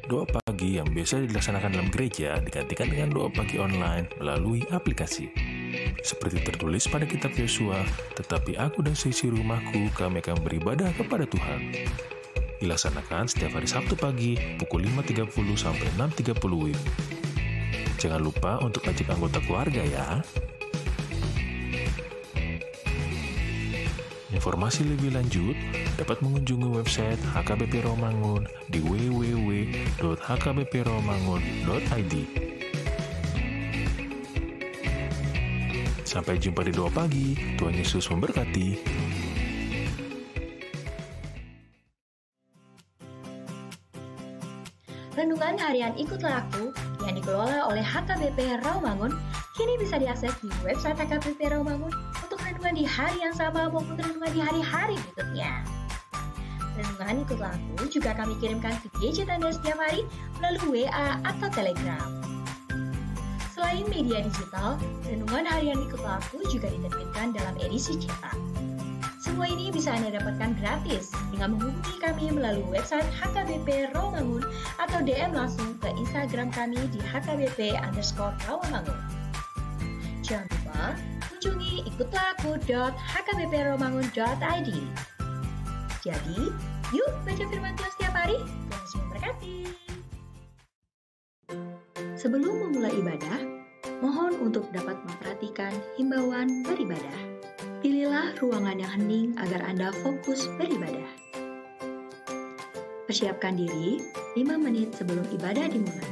Doa pagi yang biasa dilaksanakan dalam gereja digantikan dengan doa pagi online melalui aplikasi. Seperti tertulis pada kitab Yosua, tetapi aku dan seisi rumahku kami akan beribadah kepada Tuhan. Dilaksanakan setiap hari Sabtu pagi pukul 5.30 sampai 6.30 WIB. Jangan lupa untuk ajak anggota keluarga ya. Informasi lebih lanjut dapat mengunjungi website HKBP Rawamangun di www.hkbprawamangun.id. Sampai jumpa di doa pagi. Tuhan Yesus memberkati. Renungan harian Ikutlah Aku yang dikelola oleh HKBP Rawamangun kini bisa diakses di website HKBP Rawamangun untuk renungan di hari yang sama maupun renungan di hari-hari berikutnya. Renungan Ikutlah Aku juga kami kirimkan ke gadget Anda setiap hari melalui WA atau Telegram. Selain media digital, renungan harian Ikutlah Aku juga diterbitkan dalam edisi cetak. Semua ini bisa Anda dapatkan gratis dengan menghubungi kami melalui website HKBP Rawamangun atau DM langsung ke Instagram kami di HKBP_Rawamangun. Jangan lupa kunjungi ikutlahku.hkbprawamangun.id. Jadi, yuk baca firman Tuhan setiap hari. Tuhan Yesus memberkati. Sebelum memulai ibadah, mohon untuk dapat memperhatikan himbauan beribadah. Pilihlah ruangan yang hening agar Anda fokus beribadah. Persiapkan diri 5 menit sebelum ibadah dimulai.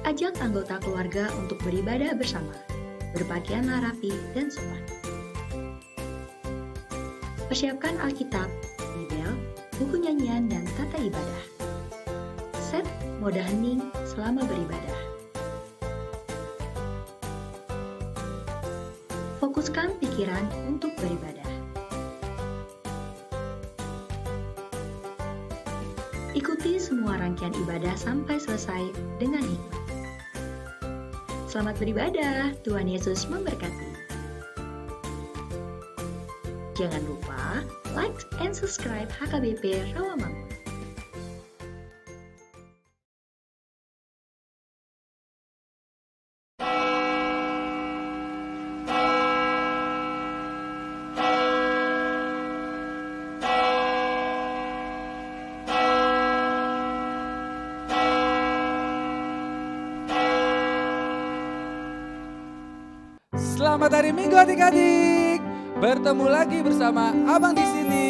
Ajak anggota keluarga untuk beribadah bersama. Berpakaianlah rapi dan sopan. Persiapkan Alkitab, Bibel, buku nyanyian, dan tata ibadah. Set mode hening selama beribadah. Fokuskan pikiran untuk beribadah. Ikuti semua rangkaian ibadah sampai selesai dengan hikmat. Selamat beribadah, Tuhan Yesus memberkati. Jangan lupa like and subscribe HKBP Rawamangun. Selamat hari Minggu adik-adik. Bertemu lagi bersama Abang di sini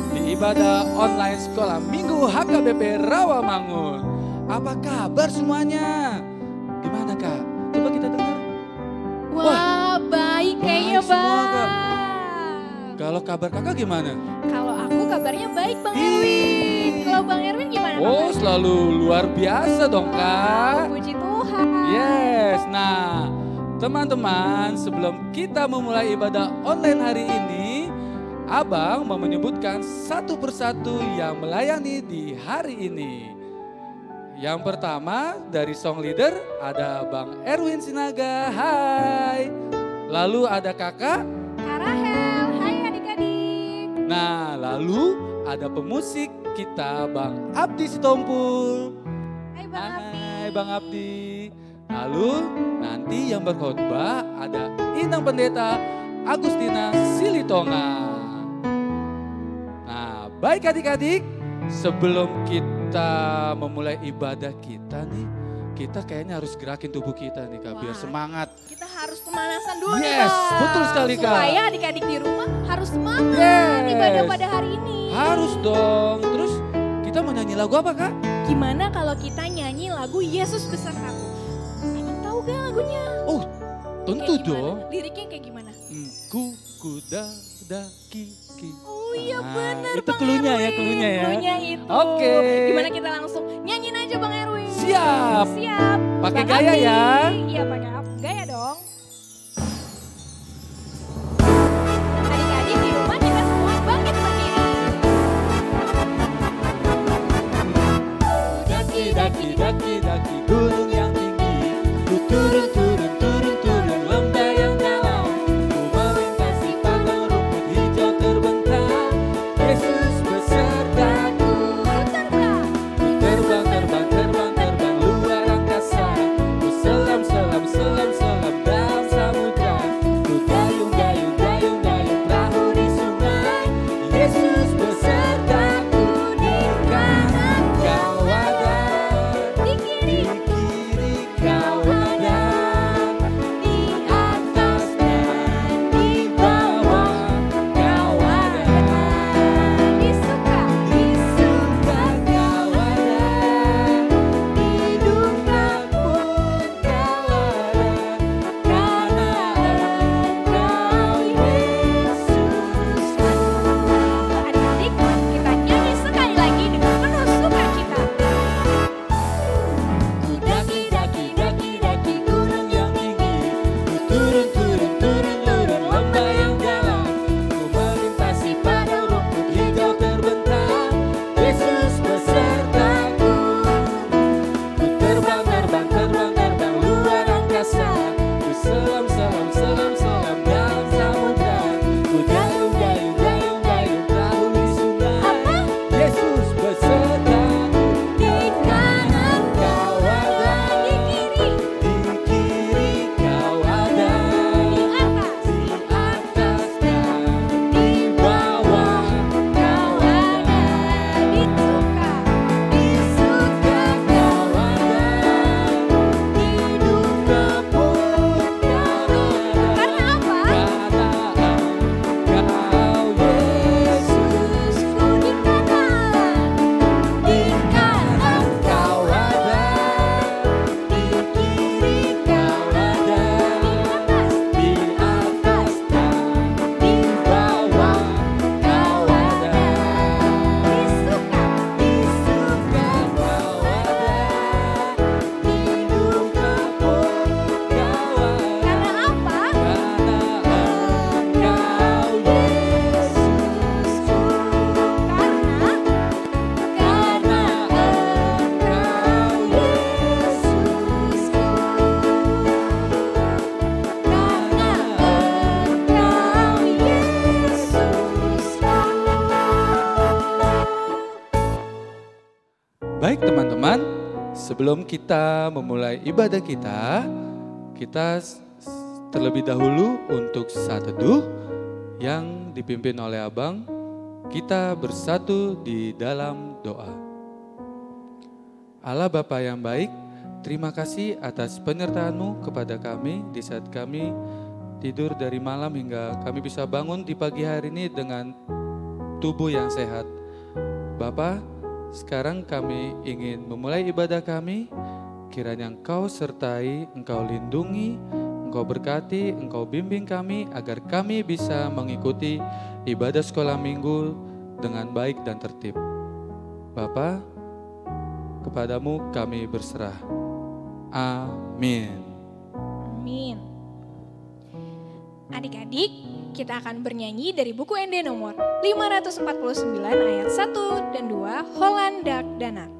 di ibadah online sekolah Minggu HKBP Rawamangun. Apa kabar semuanya? Gimana Kak? Coba kita dengar. Wah, baik kayaknya semua, Kak. Bang. Kalau kabar kakak gimana? Kalau aku kabarnya baik Bang Erwin. Kalau Bang Erwin gimana Oh, kabarnya? selalu luar biasa dong Kak. Puji Tuhan. Yes, nah teman-teman, sebelum kita memulai ibadah online hari ini, Abang mau menyebutkan satu persatu yang melayani di hari ini. Yang pertama dari song leader ada Bang Erwin Sinaga, hai. Lalu ada kakak Kak Rahel, hai adik-adik. Nah, lalu ada pemusik kita Bang Abdi Sitompul. Hai Bang Abdi. Hai Bang Abdi. Lalu nanti yang berkhotbah ada Inang Pendeta Agustina Silitonga. Nah, baik adik-adik, sebelum kita memulai ibadah kita nih, kita kayaknya harus gerakin tubuh kita nih Kak, biar Wah, semangat. Kita harus pemanasan dulu nih Yes, Bang. betul sekali, Kak. Supaya adik-adik di rumah harus semangat Yes. ibadah pada hari ini. Harus dong. Terus kita mau nyanyi lagu apa Kak? Gimana kalau kita nyanyi lagu Yesus Besertaku? Abang tahu gak lagunya? Oh, tentu Kayak gimana? dong. Liriknya kayak gimana? Kuda daki. Oh iya Nah, bener itu Bang cluenya ya, Erwin. cluenya ya. Cluenya itu. Oke. Gimana kita langsung nyanyiin aja Bang Erwin? Siap. Siap. Pakai Bang gaya Abdi. ya. Iya pakai gaya dong. Adik-adik di rumah kita semua bangkit berdiri. Daki gunung yang tinggi, ku turun lembah yang dalam, ku melintasi padang rumput hijau terbentang. Yesus besertaku. Baik teman-teman, sebelum kita memulai ibadah kita terlebih dahulu untuk saat teduh yang dipimpin oleh Abang, kita bersatu di dalam doa. Allah Bapa yang baik, terima kasih atas penyertaan-Mu kepada kami di saat kami tidur dari malam hingga kami bisa bangun di pagi hari ini dengan tubuh yang sehat. Bapa, sekarang kami ingin memulai ibadah kami, kiranya Engkau sertai, Engkau lindungi, Engkau berkati, Engkau bimbing kami agar kami bisa mengikuti ibadah sekolah minggu dengan baik dan tertib. Bapa, kepadamu kami berserah. Amin. Amin. Adik-adik, kita akan bernyanyi dari buku ND nomor 549 ayat 1 dan 2, Holland Dak Danak.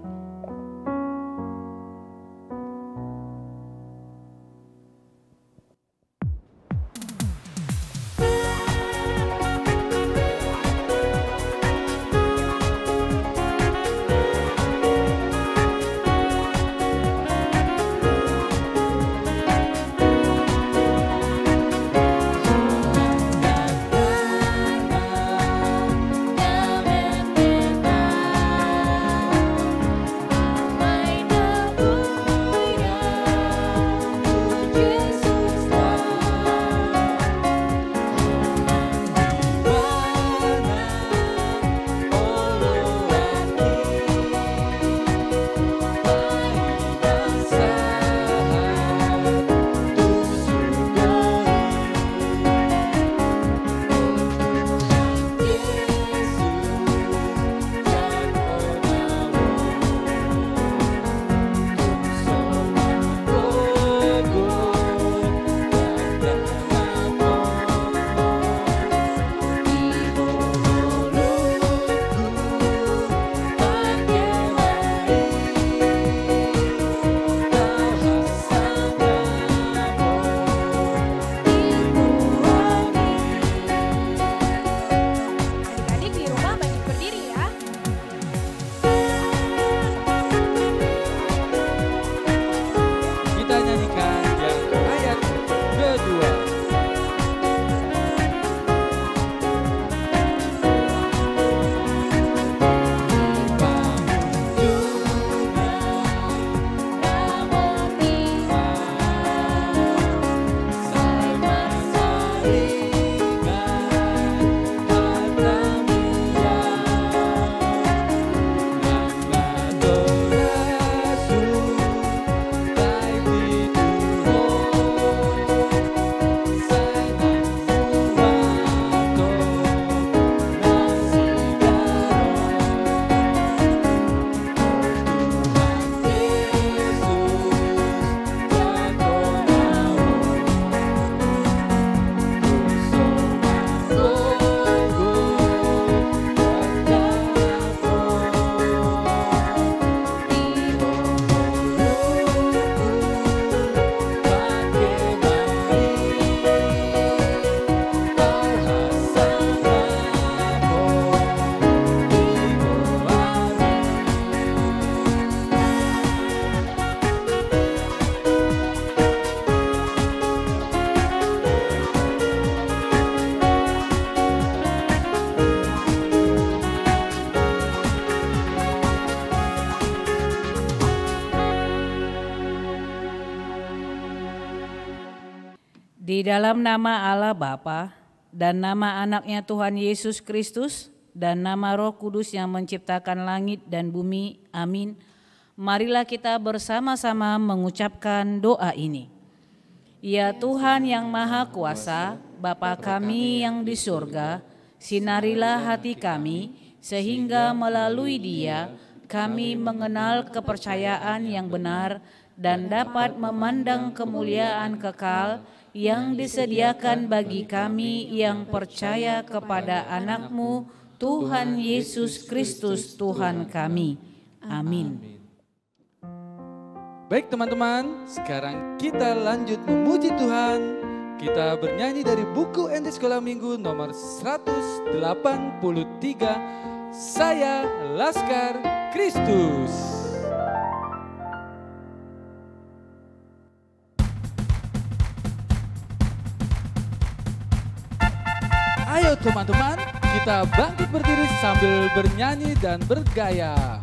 Di dalam nama Allah Bapa dan nama anaknya Tuhan Yesus Kristus dan nama Roh Kudus yang menciptakan langit dan bumi. Amin. Marilah kita bersama-sama mengucapkan doa ini. Ya Tuhan yang Maha Kuasa, Bapa kami yang di surga, sinarilah hati kami sehingga melalui Dia kami mengenal kepercayaan yang benar dan dapat memandang kemuliaan kekal yang disediakan bagi kami yang percaya kepada anak-Mu, Tuhan Yesus Kristus Tuhan kami. Amin. Baik teman-teman, sekarang kita lanjut memuji Tuhan. Kita bernyanyi dari buku ND Sekolah Minggu nomor 183, Saya Laskar Kristus. Ayo teman-teman, kita bangkit berdiri sambil bernyanyi dan bergaya.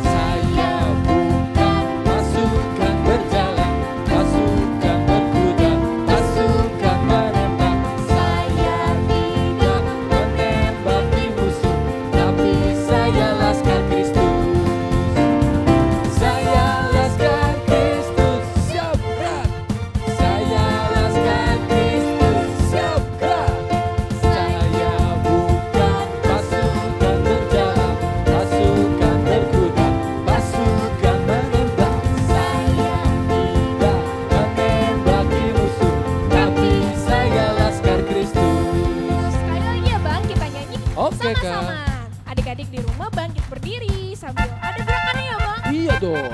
Saya bukan pasukan berjalan, pasukan berkuda, pasukan menembak. Saya tidak menembaki musuh, tapi saya laskar Kristus. Saya laskar Kristus, siap gerak. Saya laskar Kristus, siap gerak. Saya bukan pasukan berjalan, pasukan berkuda, pasukan menembak. Saya tidak menembaki musuh, tapi saya laskar Kristus. Sekali lagi ya Bang, kita nyanyi Oke, Kak. sama-sama. Adik-adik di rumah bangkit berdiri sambil ada gerakannya ya Bang. Iya dong.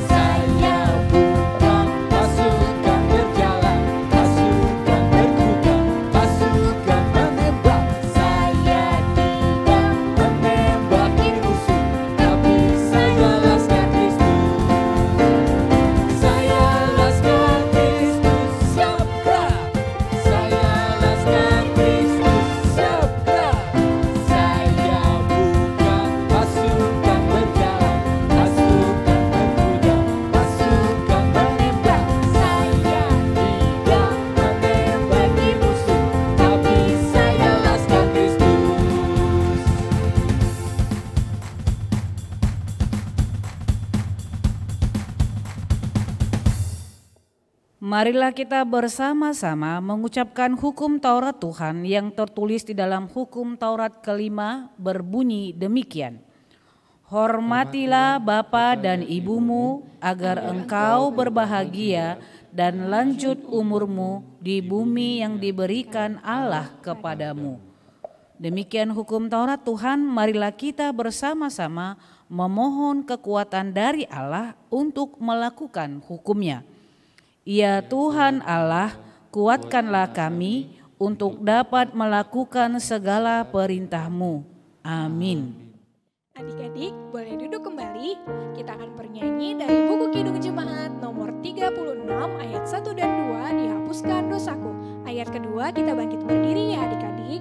Saya bukan pasukan berjalan, pasukan berkuda, pasukan menembak. Saya tidak menembaki musuh, tapi saya laskar Kristus. Saya laskar Kristus, siap gerak. Saya laskar Kristus, siap gerak. Saya bukan pasukan berjalan, pasukan berkuda, pasukan menembak. Saya tidak menembaki musuh, tapi saya laskar Kristus. Marilah kita bersama-sama mengucapkan hukum Taurat Tuhan yang tertulis di dalam hukum Taurat kelima berbunyi demikian. Hormatilah bapa dan ibumu agar engkau berbahagia dan lanjut umurmu di bumi yang diberikan Allah kepadamu. Demikian hukum Taurat Tuhan, marilah kita bersama-sama memohon kekuatan dari Allah untuk melakukan hukumnya. Ya Tuhan Allah, kuatkanlah kami untuk dapat melakukan segala perintah-Mu. Amin. Adik-adik boleh duduk kembali. Kita akan bernyanyi dari buku Kidung Jemaat nomor 36 ayat 1 dan 2, dihapuskan dosaku. Ayat kedua kita bangkit berdiri ya adik-adik.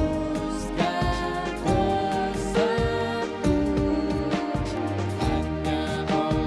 Hapuskan dosaku, hanya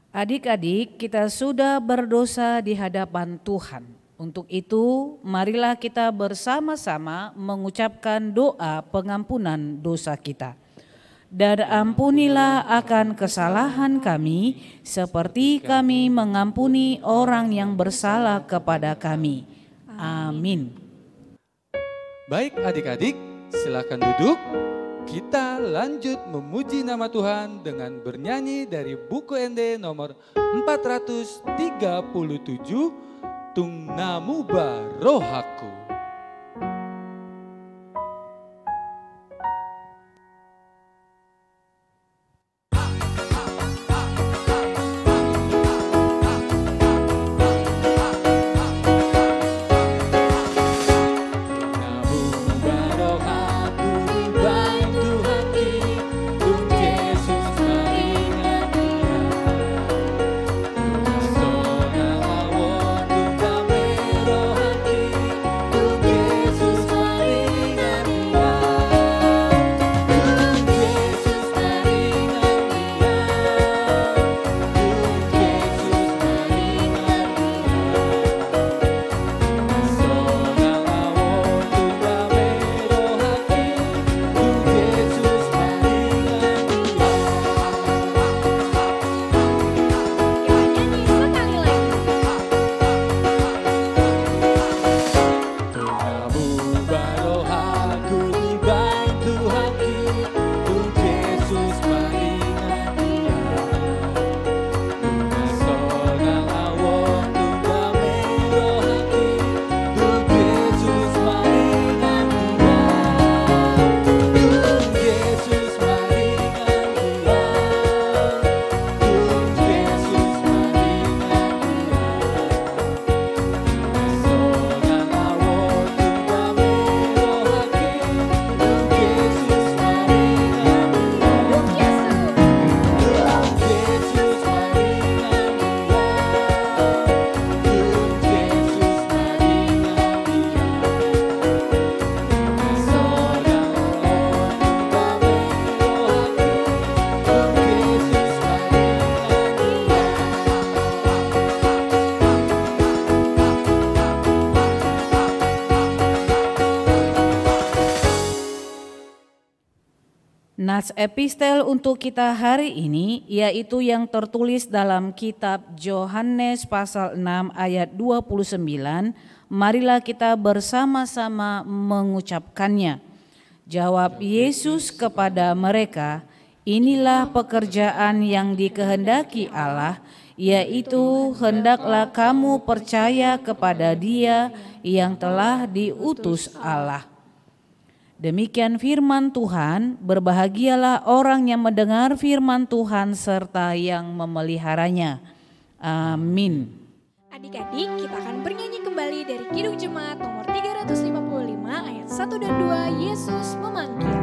Adik-adik, kita sudah berdosa di hadapan Tuhan. Untuk itu, marilah kita bersama-sama mengucapkan doa pengampunan dosa kita. Dan ampunilah akan kesalahan kami, seperti kami mengampuni orang yang bersalah kepada kami. Amin. Baik adik-adik, silakan duduk. Kita lanjut memuji nama Tuhan dengan bernyanyi dari buku ND nomor 437, Tungnamuba Rohaku. Nats epistel untuk kita hari ini yaitu yang tertulis dalam kitab Yohanes pasal 6 ayat 29. Marilah kita bersama-sama mengucapkannya. Jawab Yesus kepada mereka, inilah pekerjaan yang dikehendaki Allah, yaitu hendaklah kamu percaya kepada Dia yang telah diutus Allah. Demikian firman Tuhan, berbahagialah orang yang mendengar firman Tuhan serta yang memeliharanya. Amin. Adik-adik, kita akan bernyanyi kembali dari Kidung Jemaat nomor 355 ayat 1 dan 2, Yesus memanggil.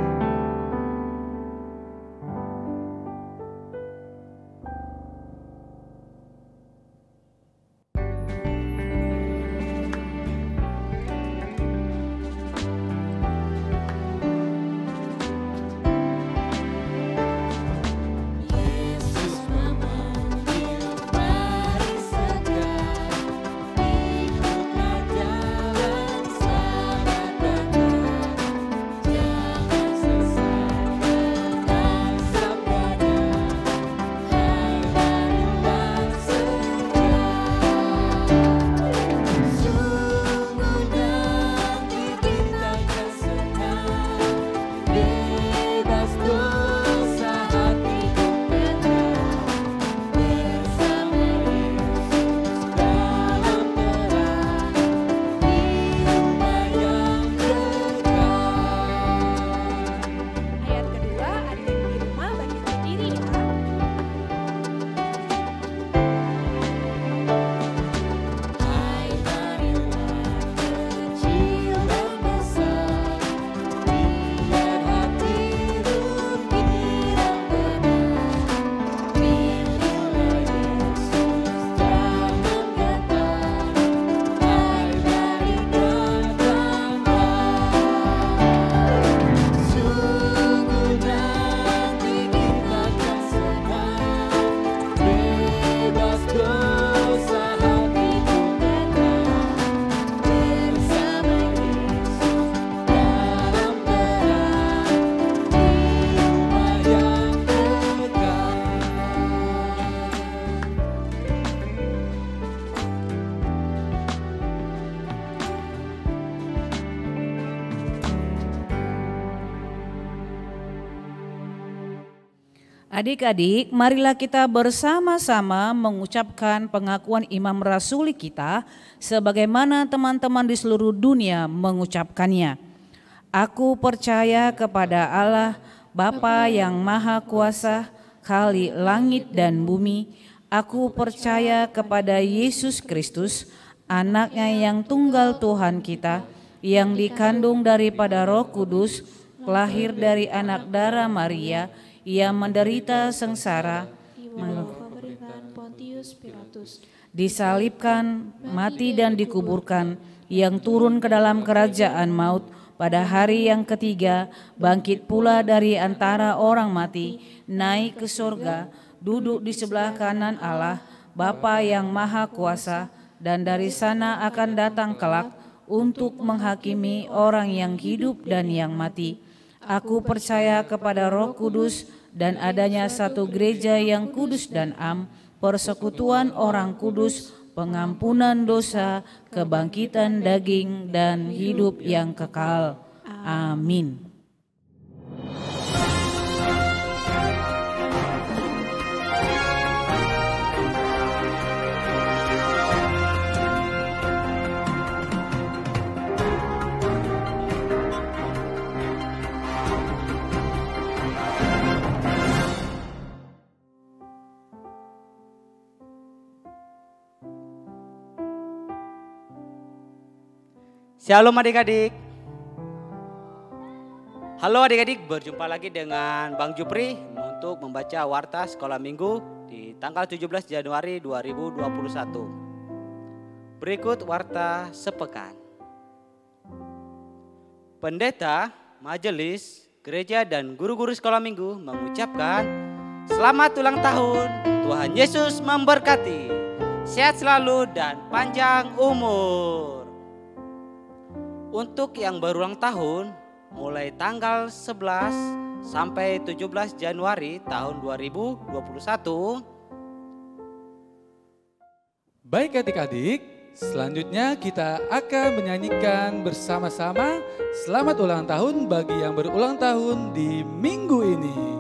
Jangan Adik-adik, marilah kita bersama-sama mengucapkan pengakuan imam rasuli kita sebagaimana teman-teman di seluruh dunia mengucapkannya. Aku percaya kepada Allah, Bapa yang Maha Kuasa, Khalik langit dan bumi. Aku percaya kepada Yesus Kristus, Anaknya yang tunggal Tuhan kita, yang dikandung daripada Roh Kudus, lahir dari anak darah Maria, ia menderita sengsara, disalibkan, mati dan dikuburkan, yang turun ke dalam kerajaan maut, pada hari yang ketiga bangkit pula dari antara orang mati, naik ke surga, duduk di sebelah kanan Allah, Bapa yang Maha Kuasa, dan dari sana akan datang kelak untuk menghakimi orang yang hidup dan yang mati. Aku percaya kepada Roh Kudus dan adanya satu gereja yang kudus dan am, persekutuan orang kudus, pengampunan dosa, kebangkitan daging, dan hidup yang kekal. Amin. Shalom adik-adik. Halo adik-adik, berjumpa lagi dengan Bang Jupri untuk membaca Warta Sekolah Minggu di tanggal 17 Januari 2021. Berikut Warta Sepekan. Pendeta, majelis, gereja dan guru-guru sekolah minggu mengucapkan selamat ulang tahun, Tuhan Yesus memberkati, sehat selalu dan panjang umur. Untuk yang berulang tahun, mulai tanggal 11 sampai 17 Januari tahun 2021. Baik adik-adik, selanjutnya kita akan menyanyikan bersama-sama selamat ulang tahun bagi yang berulang tahun di minggu ini.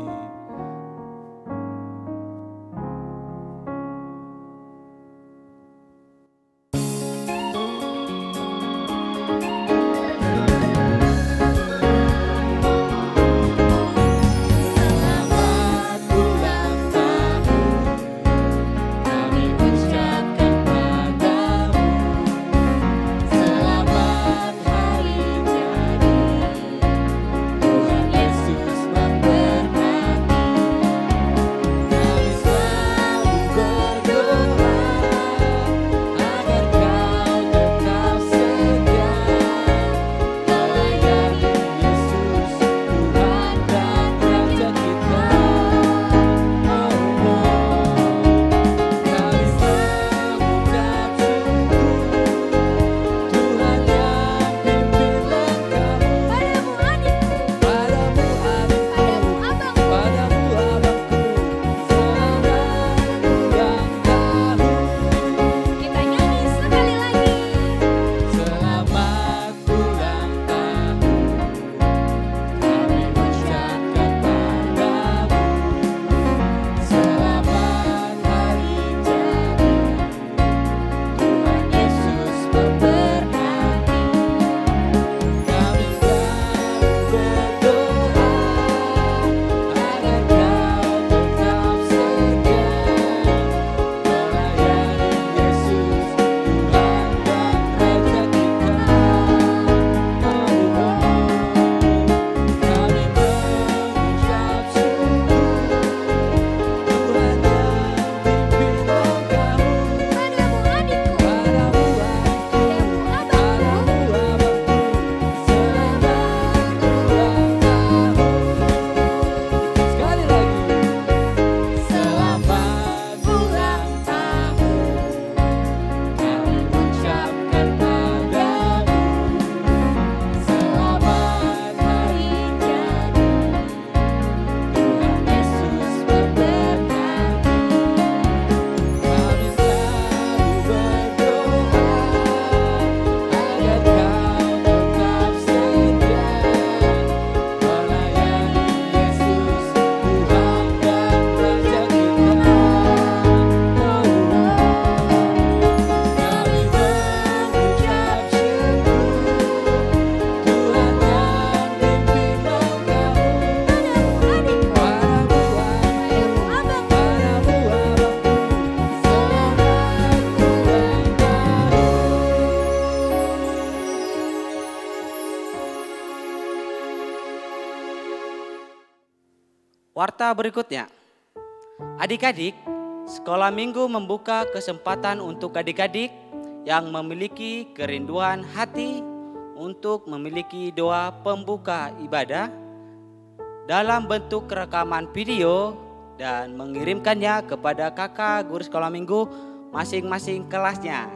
Tuhan Yesus memberkati. warta berikutnya. Adik-adik, sekolah minggu membuka kesempatan untuk adik-adik yang memiliki kerinduan hati untuk memiliki doa pembuka ibadah dalam bentuk rekaman video dan mengirimkannya kepada kakak guru sekolah minggu masing-masing kelasnya.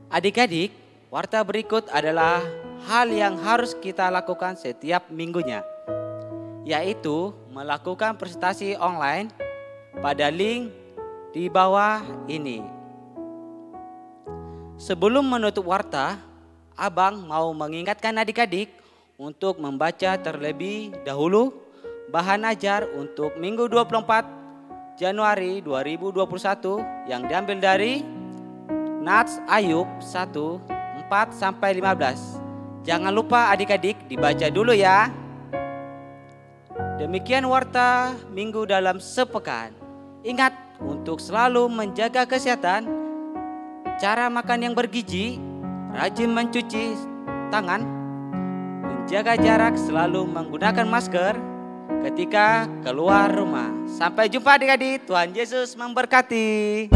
Adik-adik, warta berikut adalah hal yang harus kita lakukan setiap minggunya, yaitu melakukan presentasi online pada link di bawah ini. Sebelum menutup warta, Abang mau mengingatkan adik-adik untuk membaca terlebih dahulu bahan ajar untuk Minggu 24 Januari 2021 yang diambil dari Nats Ayub 1, 4-15. Jangan lupa adik-adik dibaca dulu ya. Demikian warta minggu dalam sepekan. Ingat untuk selalu menjaga kesehatan, cara makan yang bergizi, rajin mencuci tangan, menjaga jarak, selalu menggunakan masker ketika keluar rumah. Sampai jumpa adik-adik, Tuhan Yesus memberkati.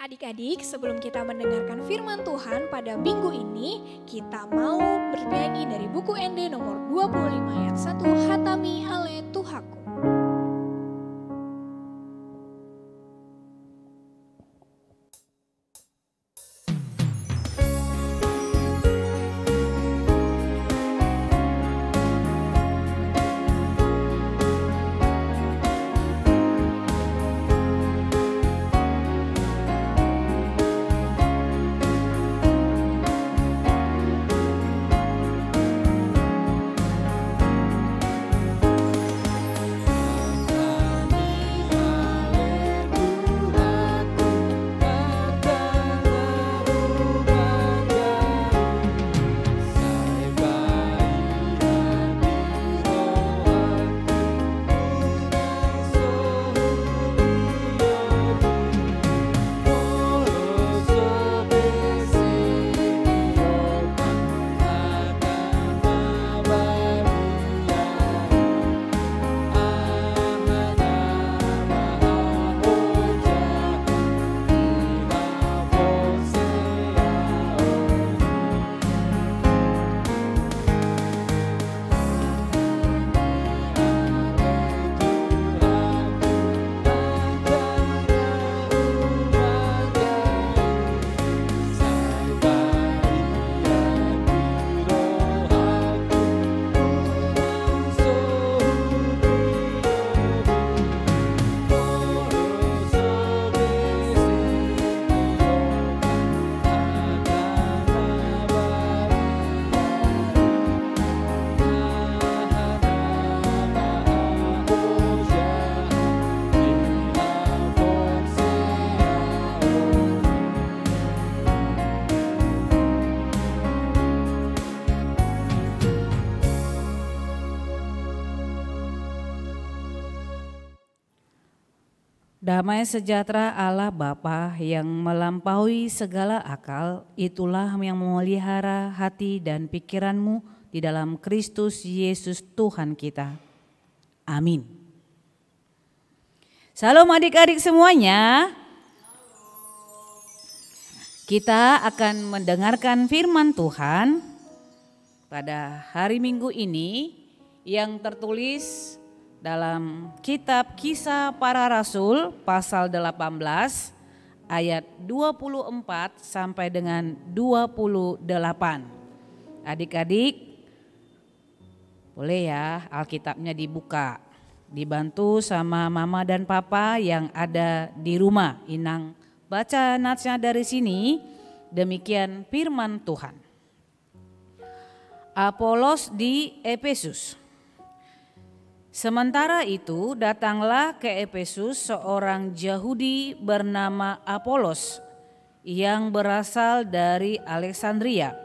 Adik-adik, sebelum kita mendengarkan firman Tuhan pada minggu ini, kita mau bernyanyi dari buku ND nomor 25 ayat 1, Hatami Ale Tuhaku. Damai sejahtera Allah Bapa yang melampaui segala akal, itulah yang memelihara hati dan pikiranmu di dalam Kristus Yesus Tuhan kita. Amin. Salam adik-adik semuanya. Kita akan mendengarkan firman Tuhan pada hari Minggu ini yang tertulis dalam kitab Kisah Para Rasul pasal 18 ayat 24 sampai dengan 28. Adik-adik boleh ya Alkitabnya dibuka. Dibantu sama mama dan papa yang ada di rumah. Inang baca natsnya dari sini. Demikian firman Tuhan. Apolos di Efesus. Sementara itu datanglah ke Efesus seorang Yahudi bernama Apolos yang berasal dari Alexandria.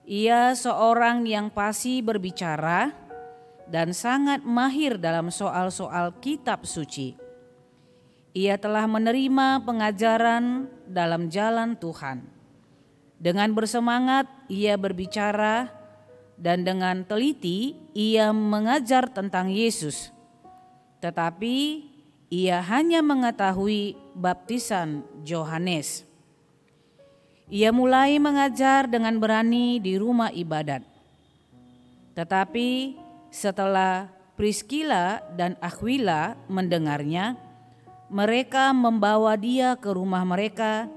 Ia seorang yang fasih berbicara dan sangat mahir dalam soal-soal kitab suci. ia telah menerima pengajaran dalam jalan Tuhan. Dengan bersemangat ia berbicara dan dengan teliti ia mengajar tentang Yesus. Tetapi ia hanya mengetahui baptisan Yohanes. Ia mulai mengajar dengan berani di rumah ibadat. Tetapi setelah Priskila dan Aquila mendengarnya, mereka membawa dia ke rumah mereka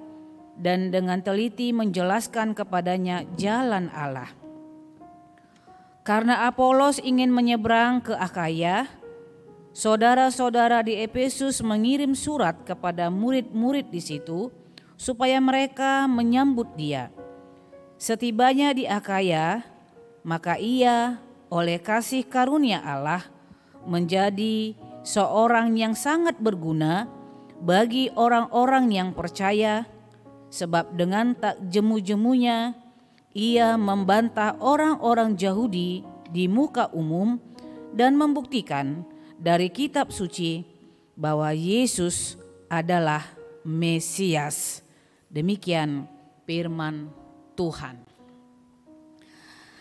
dan dengan teliti menjelaskan kepadanya jalan Allah. Karena Apolos ingin menyeberang ke Akhaya, saudara-saudara di Efesus mengirim surat kepada murid-murid di situ supaya mereka menyambut dia. Setibanya di Akhaya, maka ia oleh kasih karunia Allah menjadi seorang yang sangat berguna bagi orang-orang yang percaya, sebab dengan tak jemu-jemunya ia membantah orang-orang Yahudi di muka umum dan membuktikan dari kitab suci bahwa Yesus adalah Mesias. Demikian firman Tuhan.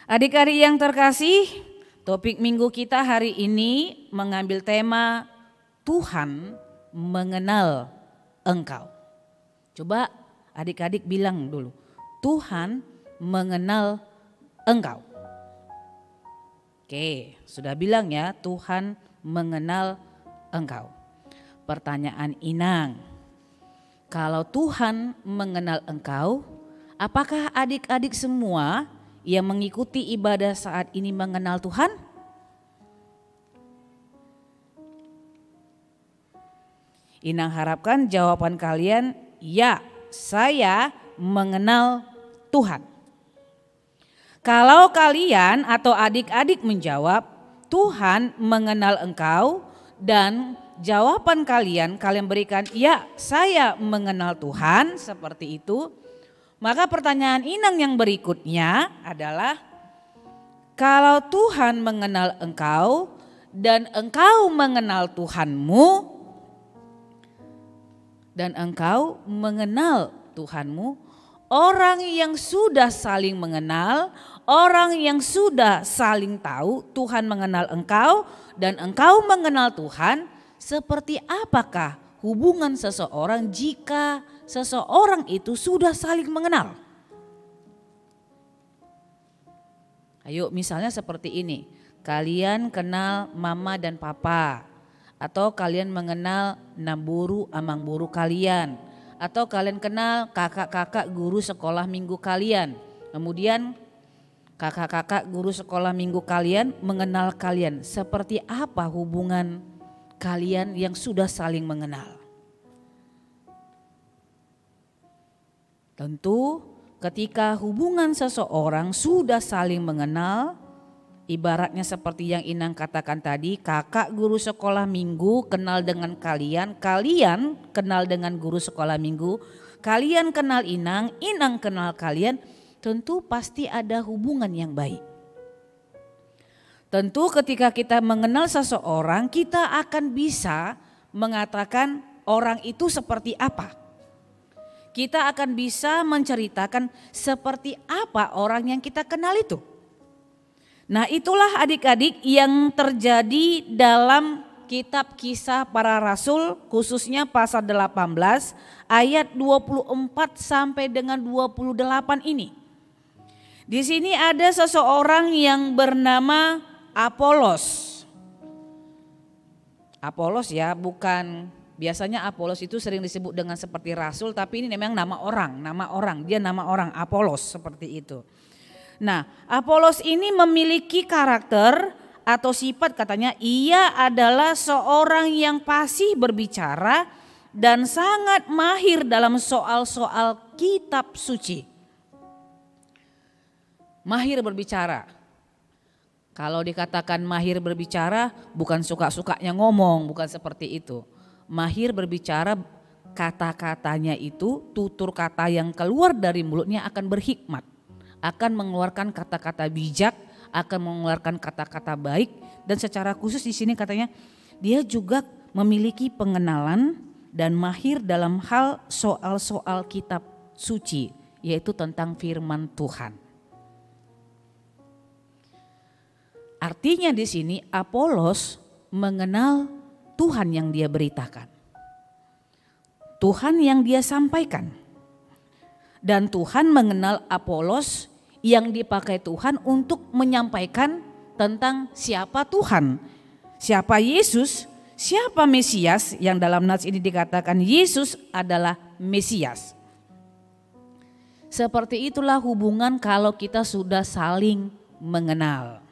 Adik-adik yang terkasih, topik minggu kita hari ini mengambil tema Tuhan mengenal engkau. Coba adik-adik bilang dulu, Tuhan mengenal engkau. Oke, sudah bilang ya, Tuhan mengenal engkau. Pertanyaan Inang, kalau Tuhan mengenal engkau, apakah adik-adik semua yang mengikuti ibadah saat ini mengenal Tuhan? Inang harapkan jawaban kalian, ya, saya mengenal Tuhan. Kalau kalian atau adik-adik menjawab, Tuhan mengenal engkau, dan jawaban kalian berikan, ya, saya mengenal Tuhan, seperti itu. Maka pertanyaan Inang yang berikutnya adalah, kalau Tuhan mengenal engkau dan engkau mengenal Tuhanmu, dan engkau mengenal Tuhanmu, orang yang sudah saling mengenal, orang yang sudah saling tahu Tuhan mengenal engkau dan engkau mengenal Tuhan, seperti apakah hubungan seseorang jika seseorang itu sudah saling mengenal? Ayo, misalnya seperti ini, kalian kenal mama dan papa, atau kalian mengenal namburu amang buru kalian, atau kalian kenal kakak-kakak guru sekolah minggu kalian. Kemudian kakak-kakak guru sekolah minggu kalian mengenal kalian. Seperti apa hubungan kalian yang sudah saling mengenal? Tentu ketika hubungan seseorang sudah saling mengenal, ibaratnya seperti yang Inang katakan tadi, kakak guru sekolah minggu kenal dengan kalian, kalian kenal dengan guru sekolah minggu, kalian kenal Inang, Inang kenal kalian, tentu pasti ada hubungan yang baik. Tentu ketika kita mengenal seseorang, kita akan bisa mengatakan orang itu seperti apa. Kita akan bisa menceritakan seperti apa orang yang kita kenal itu. Nah, itulah adik-adik yang terjadi dalam kitab Kisah Para Rasul, khususnya pasal 18 ayat 24 sampai dengan 28 ini. Di sini ada seseorang yang bernama Apolos. Apolos ya, bukan, biasanya Apolos itu sering disebut dengan seperti rasul, tapi ini memang nama orang, dia nama orang, Apolos, seperti itu. Nah, Apolos ini memiliki karakter atau sifat, katanya ia adalah seorang yang fasih berbicara dan sangat mahir dalam soal-soal kitab suci. Mahir berbicara. Kalau dikatakan mahir berbicara, bukan suka-sukanya ngomong, bukan seperti itu. Mahir berbicara, kata-katanya itu, tutur kata yang keluar dari mulutnya akan berhikmat, akan mengeluarkan kata-kata bijak, akan mengeluarkan kata-kata baik, dan secara khusus di sini katanya dia juga memiliki pengenalan dan mahir dalam hal soal-soal kitab suci, yaitu tentang firman Tuhan. Artinya di sini Apolos mengenal Tuhan yang dia beritakan. Tuhan yang dia sampaikan. Dan Tuhan mengenal Apolos yang dipakai Tuhan untuk menyampaikan tentang siapa Tuhan, siapa Yesus, siapa Mesias, yang dalam nats ini dikatakan Yesus adalah Mesias. Seperti itulah hubungan kalau kita sudah saling mengenal.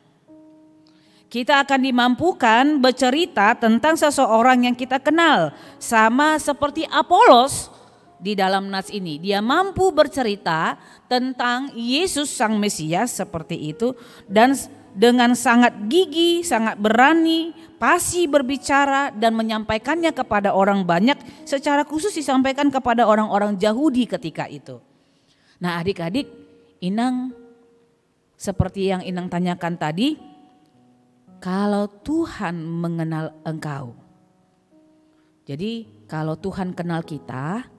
Kita akan dimampukan bercerita tentang seseorang yang kita kenal. Sama seperti Apolos di dalam nats ini. Dia mampu bercerita tentang Yesus sang Mesias seperti itu. Dan dengan sangat gigih, sangat berani, fasih berbicara dan menyampaikannya kepada orang banyak. Secara khusus disampaikan kepada orang-orang Yahudi ketika itu. Nah adik-adik, Inang seperti yang Inang tanyakan tadi, kalau Tuhan mengenal engkau. Jadi kalau Tuhan kenal kita,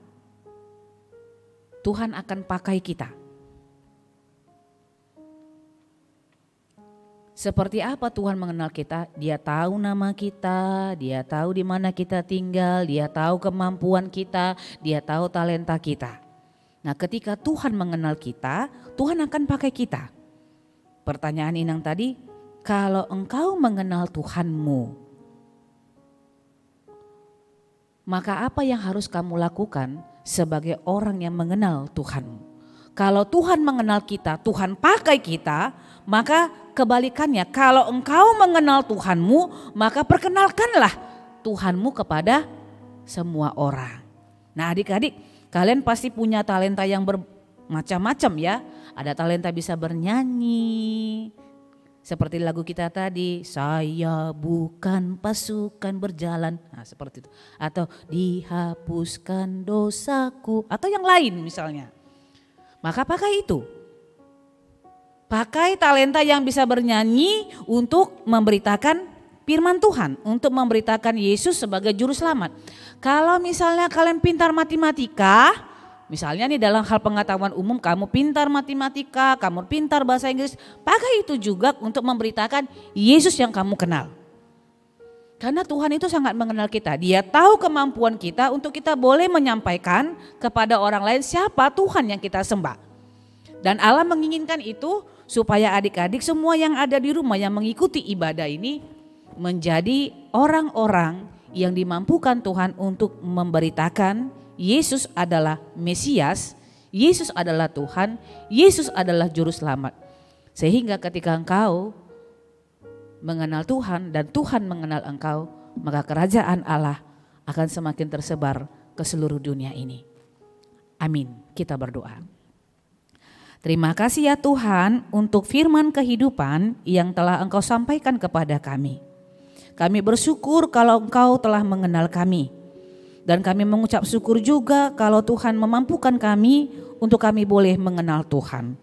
Tuhan akan pakai kita. Seperti apa Tuhan mengenal kita? Dia tahu nama kita, dia tahu di mana kita tinggal, dia tahu kemampuan kita, dia tahu talenta kita. Nah ketika Tuhan mengenal kita, Tuhan akan pakai kita. Pertanyaan Inang tadi, kalau engkau mengenal Tuhanmu, maka apa yang harus kamu lakukan sebagai orang yang mengenal Tuhanmu? Kalau Tuhan mengenal kita, Tuhan pakai kita, maka kebalikannya, kalau engkau mengenal Tuhanmu, maka perkenalkanlah Tuhanmu kepada semua orang. Nah adik-adik, kalian pasti punya talenta yang bermacam-macam ya. Ada talenta bisa bernyanyi, seperti lagu kita tadi, saya bukan pasukan berjalan, nah seperti itu. Atau dihapuskan dosaku, atau yang lain misalnya. Maka pakai itu. Pakai talenta yang bisa bernyanyi untuk memberitakan firman Tuhan, untuk memberitakan Yesus sebagai juru selamat. Kalau misalnya kalian pintar matematika, misalnya nih dalam hal pengetahuan umum kamu pintar matematika, kamu pintar bahasa Inggris, pakai itu juga untuk memberitakan Yesus yang kamu kenal. Karena Tuhan itu sangat mengenal kita, dia tahu kemampuan kita untuk kita boleh menyampaikan kepada orang lain siapa Tuhan yang kita sembah. Dan Allah menginginkan itu supaya adik-adik semua yang ada di rumah yang mengikuti ibadah ini menjadi orang-orang yang dimampukan Tuhan untuk memberitakan Yesus adalah Mesias, Yesus adalah Tuhan, Yesus adalah Juru Selamat. Sehingga ketika engkau mengenal Tuhan dan Tuhan mengenal engkau, maka kerajaan Allah akan semakin tersebar ke seluruh dunia ini. Amin. Kita berdoa. Terima kasih ya Tuhan untuk firman kehidupan yang telah Engkau sampaikan kepada kami. Kami bersyukur kalau Engkau telah mengenal kami. Dan kami mengucap syukur juga kalau Tuhan memampukan kami untuk kami boleh mengenal Tuhan.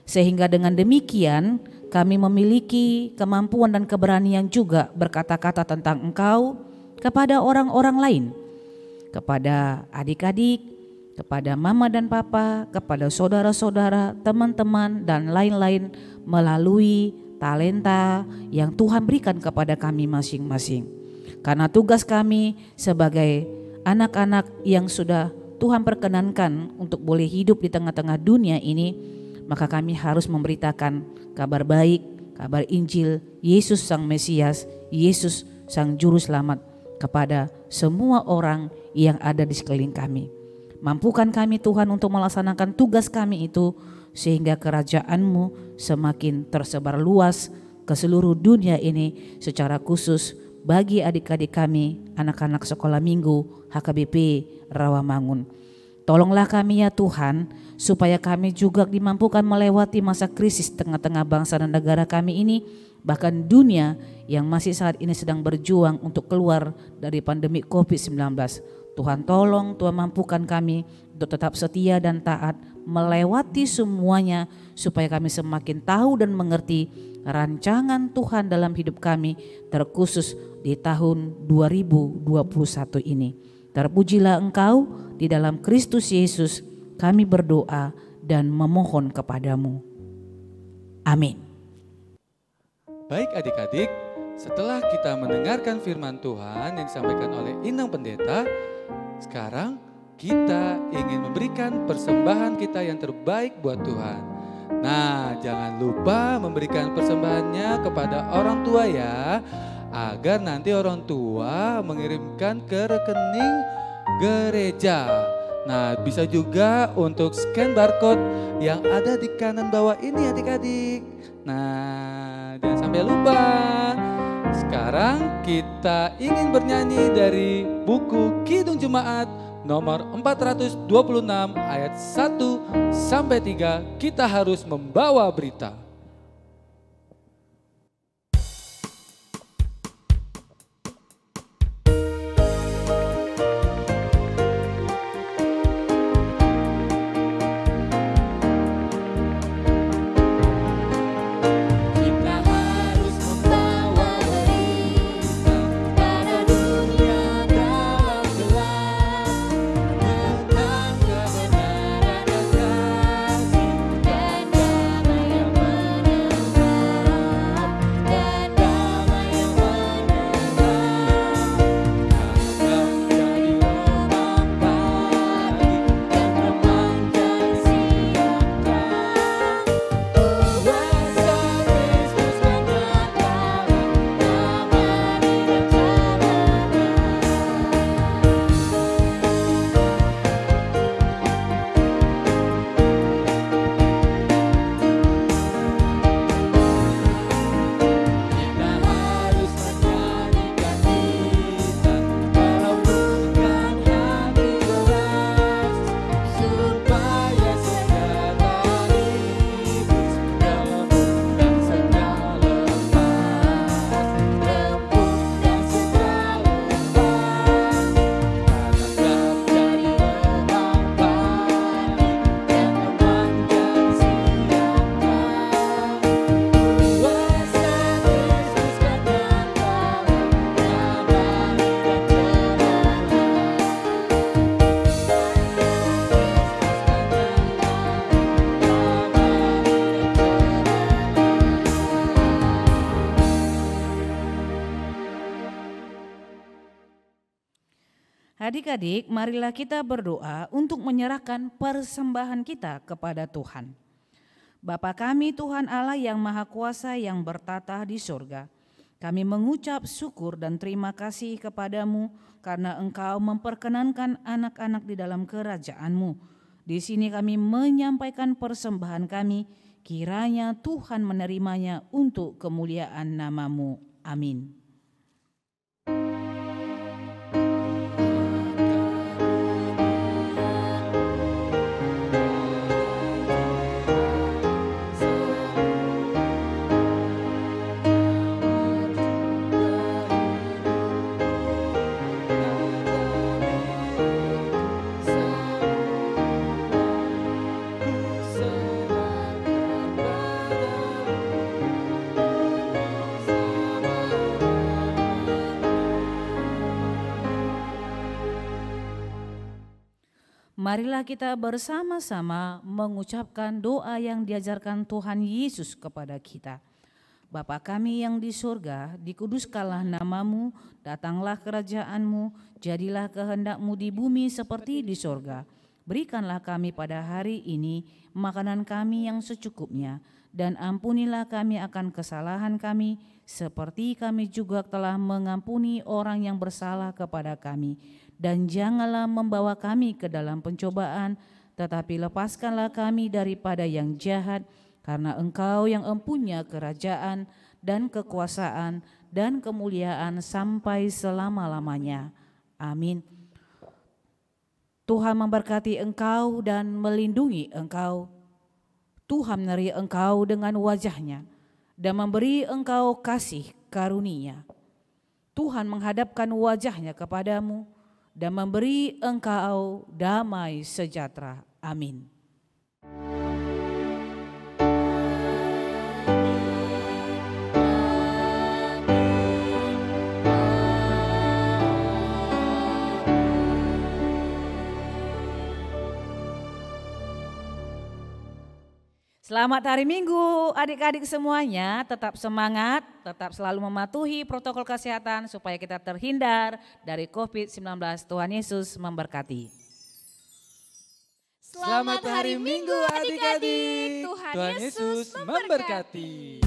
Sehingga dengan demikian kami memiliki kemampuan dan keberanian juga berkata-kata tentang Engkau kepada orang-orang lain. Kepada adik-adik, kepada mama dan papa, kepada saudara-saudara, teman-teman dan lain-lain melalui talenta yang Tuhan berikan kepada kami masing-masing. Karena tugas kami sebagai anak-anak yang sudah Tuhan perkenankan untuk boleh hidup di tengah-tengah dunia ini, maka kami harus memberitakan kabar baik, kabar Injil, Yesus sang Mesias, Yesus sang Juru Selamat kepada semua orang yang ada di sekeliling kami. Mampukan kami Tuhan untuk melaksanakan tugas kami itu sehingga kerajaan-Mu semakin tersebar luas ke seluruh dunia ini, secara khusus bagi adik-adik kami, anak-anak sekolah minggu HKBP Rawamangun. Tolonglah kami ya Tuhan, supaya kami juga dimampukan melewati masa krisis tengah-tengah bangsa dan negara kami ini, bahkan dunia yang masih saat ini sedang berjuang untuk keluar dari pandemi COVID-19. Tuhan tolong, Tuhan mampukan kami untuk tetap setia dan taat melewati semuanya, supaya kami semakin tahu dan mengerti rancangan Tuhan dalam hidup kami, terkhusus di tahun 2021 ini. Terpujilah Engkau, di dalam Kristus Yesus kami berdoa dan memohon kepadamu. Amin. Baik adik-adik, setelah kita mendengarkan firman Tuhan yang disampaikan oleh Inang Pendeta, sekarang kita ingin memberikan persembahan kita yang terbaik buat Tuhan. Nah, jangan lupa memberikan persembahannya kepada orang tua ya, agar nanti orang tua mengirimkan ke rekening gereja. Nah, bisa juga untuk scan barcode yang ada di kanan bawah ini adik-adik. Nah, jangan sampai lupa. Sekarang kita ingin bernyanyi dari buku Kidung Jemaat nomor 426 ayat 1 sampai 3. Kita harus membawa berita. Adik-adik, marilah kita berdoa untuk menyerahkan persembahan kita kepada Tuhan. Bapa kami Tuhan Allah yang Maha Kuasa yang bertata di surga, kami mengucap syukur dan terima kasih kepadamu karena Engkau memperkenankan anak-anak di dalam kerajaan-Mu. Di sini kami menyampaikan persembahan kami, kiranya Tuhan menerimanya untuk kemuliaan nama-Mu. Amin. Marilah kita bersama-sama mengucapkan doa yang diajarkan Tuhan Yesus kepada kita. Bapa kami yang di surga, dikuduskanlah nama-Mu, datanglah kerajaan-Mu, jadilah kehendak-Mu di bumi seperti di surga. Berikanlah kami pada hari ini makanan kami yang secukupnya, dan ampunilah kami akan kesalahan kami, seperti kami juga telah mengampuni orang yang bersalah kepada kami. Dan janganlah membawa kami ke dalam pencobaan, tetapi lepaskanlah kami daripada yang jahat, karena Engkau yang empunya kerajaan dan kekuasaan dan kemuliaan sampai selama-lamanya. Amin. Tuhan memberkati engkau dan melindungi engkau. Tuhan menerangi engkau dengan wajah-Nya dan memberi engkau kasih karunia. Tuhan menghadapkan wajah-Nya kepadamu dan memberi engkau damai sejahtera. Amin. Selamat hari Minggu adik-adik semuanya, tetap semangat, tetap selalu mematuhi protokol kesehatan supaya kita terhindar dari COVID-19. Tuhan Yesus memberkati. Selamat hari Minggu adik-adik. Tuhan Yesus memberkati.